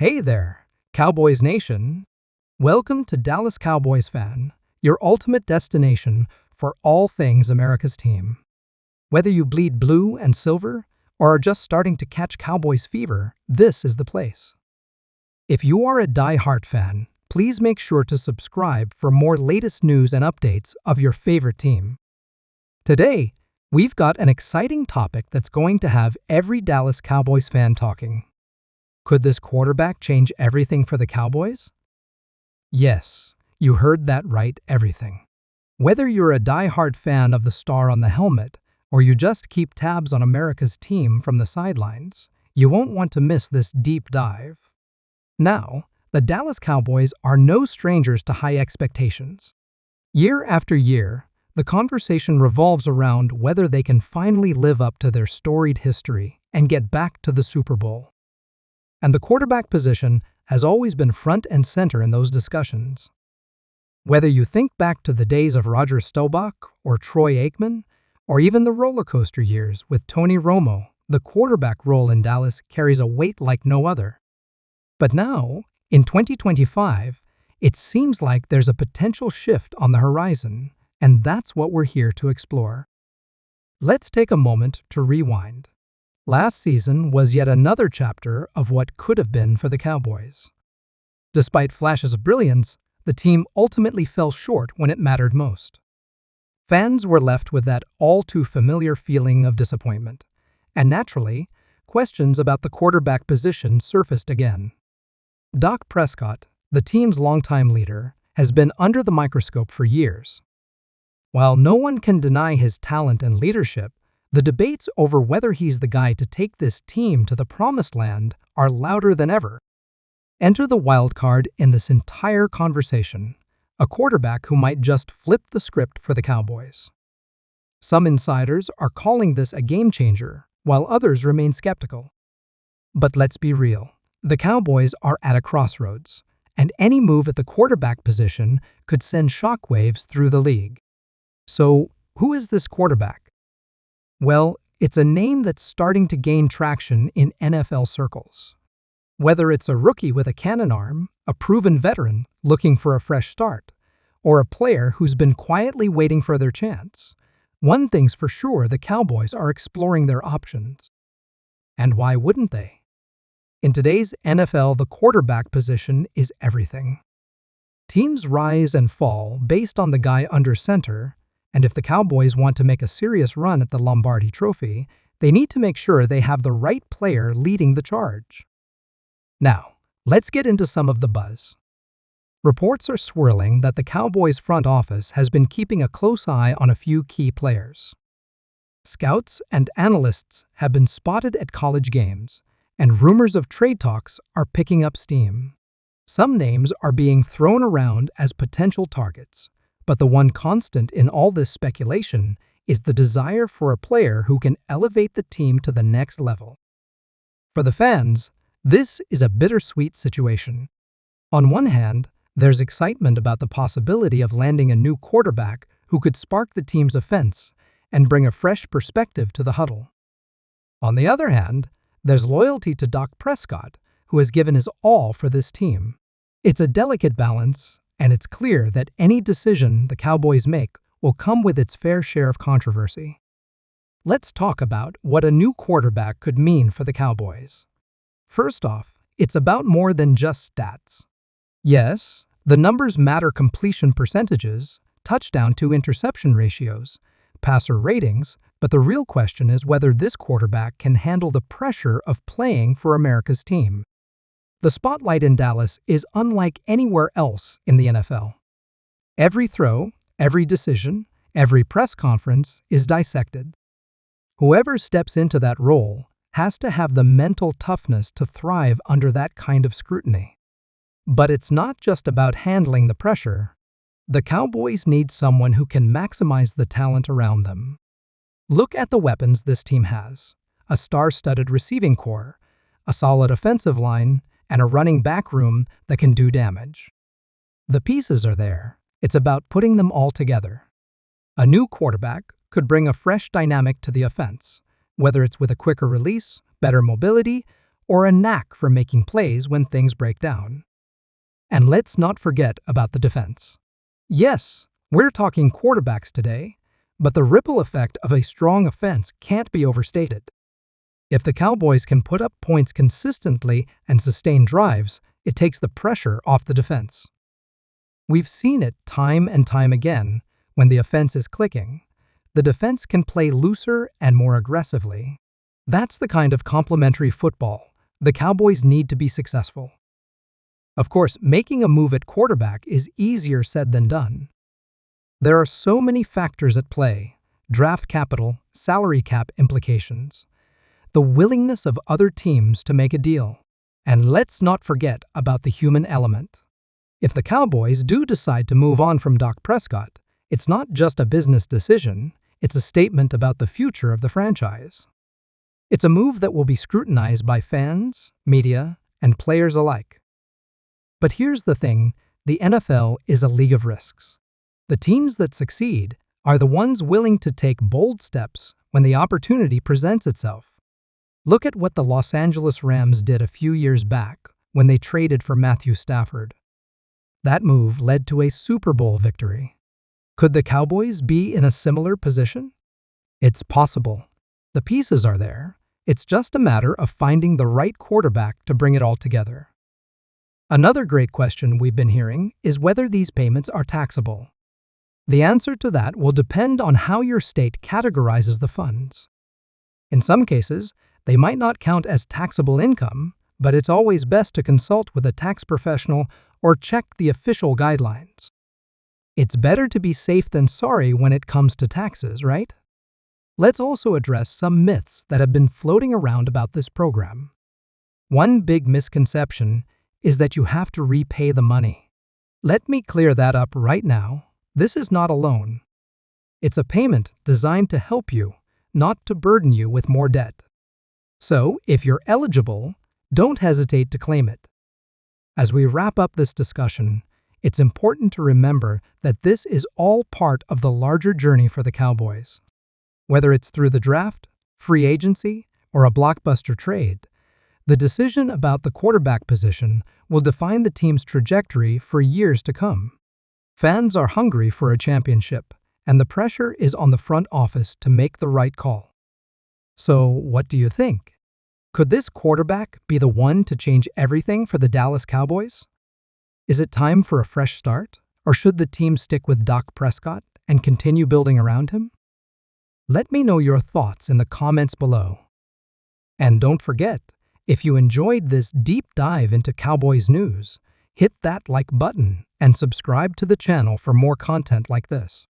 Hey there, Cowboys Nation. Welcome to Dallas Cowboys Fan, your ultimate destination for all things America's team. Whether you bleed blue and silver or are just starting to catch Cowboys fever, this is the place. If you are a die-hard fan, please make sure to subscribe for more latest news and updates of your favorite team. Today, we've got an exciting topic that's going to have every Dallas Cowboys fan talking. Could this quarterback change everything for the Cowboys? Yes, you heard that right, everything. Whether you're a die-hard fan of the star on the helmet or you just keep tabs on America's team from the sidelines, you won't want to miss this deep dive. Now, the Dallas Cowboys are no strangers to high expectations. Year after year, the conversation revolves around whether they can finally live up to their storied history and get back to the Super Bowl. And the quarterback position has always been front and center in those discussions. Whether you think back to the days of Roger Staubach or Troy Aikman, or even the roller coaster years with Tony Romo, the quarterback role in Dallas carries a weight like no other. But now, in 2025, it seems like there's a potential shift on the horizon, and that's what we're here to explore. Let's take a moment to rewind. Last season was yet another chapter of what could have been for the Cowboys. Despite flashes of brilliance, the team ultimately fell short when it mattered most. Fans were left with that all-too-familiar feeling of disappointment, and naturally, questions about the quarterback position surfaced again. Dak Prescott, the team's longtime leader, has been under the microscope for years. While no one can deny his talent and leadership, the debates over whether he's the guy to take this team to the promised land are louder than ever. Enter the wild card in this entire conversation, a quarterback who might just flip the script for the Cowboys. Some insiders are calling this a game changer, while others remain skeptical. But let's be real, the Cowboys are at a crossroads, and any move at the quarterback position could send shockwaves through the league. So, who is this quarterback? Well, it's a name that's starting to gain traction in NFL circles. Whether it's a rookie with a cannon arm, a proven veteran looking for a fresh start, or a player who's been quietly waiting for their chance, one thing's for sure: the Cowboys are exploring their options. And why wouldn't they? In today's NFL, the quarterback position is everything. Teams rise and fall based on the guy under center, and if the Cowboys want to make a serious run at the Lombardi Trophy, they need to make sure they have the right player leading the charge. Now, let's get into some of the buzz. Reports are swirling that the Cowboys front office has been keeping a close eye on a few key players. Scouts and analysts have been spotted at college games, and rumors of trade talks are picking up steam. Some names are being thrown around as potential targets, but the one constant in all this speculation is the desire for a player who can elevate the team to the next level. For the fans, this is a bittersweet situation. On one hand, there's excitement about the possibility of landing a new quarterback who could spark the team's offense and bring a fresh perspective to the huddle. On the other hand, there's loyalty to Dak Prescott, who has given his all for this team. It's a delicate balance, and it's clear that any decision the Cowboys make will come with its fair share of controversy. Let's talk about what a new quarterback could mean for the Cowboys. First off, it's about more than just stats. Yes, the numbers matter: completion percentages, touchdown to interception ratios, passer ratings, but the real question is whether this quarterback can handle the pressure of playing for America's team. The spotlight in Dallas is unlike anywhere else in the NFL. Every throw, every decision, every press conference is dissected. Whoever steps into that role has to have the mental toughness to thrive under that kind of scrutiny. But it's not just about handling the pressure. The Cowboys need someone who can maximize the talent around them. Look at the weapons this team has: a star-studded receiving core, a solid offensive line, and a running back room that can do damage. The pieces are there. It's about putting them all together. A new quarterback could bring a fresh dynamic to the offense, whether it's with a quicker release, better mobility, or a knack for making plays when things break down. And let's not forget about the defense. Yes, we're talking quarterbacks today, but the ripple effect of a strong offense can't be overstated. If the Cowboys can put up points consistently and sustain drives, it takes the pressure off the defense. We've seen it time and time again. When the offense is clicking, the defense can play looser and more aggressively. That's the kind of complementary football the Cowboys need to be successful. Of course, making a move at quarterback is easier said than done. There are so many factors at play: draft capital, salary cap implications, the willingness of other teams to make a deal, and let's not forget about the human element. If the Cowboys do decide to move on from Dak Prescott, it's not just a business decision, it's a statement about the future of the franchise. It's a move that will be scrutinized by fans, media, and players alike. But here's the thing, the NFL is a league of risks. The teams that succeed are the ones willing to take bold steps when the opportunity presents itself. Look at what the Los Angeles Rams did a few years back when they traded for Matthew Stafford. That move led to a Super Bowl victory. Could the Cowboys be in a similar position? It's possible. The pieces are there. It's just a matter of finding the right quarterback to bring it all together. Another great question we've been hearing is whether these payments are taxable. The answer to that will depend on how your state categorizes the funds. In some cases, they might not count as taxable income, but it's always best to consult with a tax professional or check the official guidelines. It's better to be safe than sorry when it comes to taxes, right? Let's also address some myths that have been floating around about this program. One big misconception is that you have to repay the money. Let me clear that up right now. This is not a loan. It's a payment designed to help you, not to burden you with more debt. So, if you're eligible, don't hesitate to claim it. As we wrap up this discussion, it's important to remember that this is all part of the larger journey for the Cowboys. Whether it's through the draft, free agency, or a blockbuster trade, the decision about the quarterback position will define the team's trajectory for years to come. Fans are hungry for a championship, and the pressure is on the front office to make the right call. So, what do you think? Could this quarterback be the one to change everything for the Dallas Cowboys? Is it time for a fresh start, or should the team stick with Dak Prescott and continue building around him? Let me know your thoughts in the comments below. And don't forget, if you enjoyed this deep dive into Cowboys news, hit that like button and subscribe to the channel for more content like this.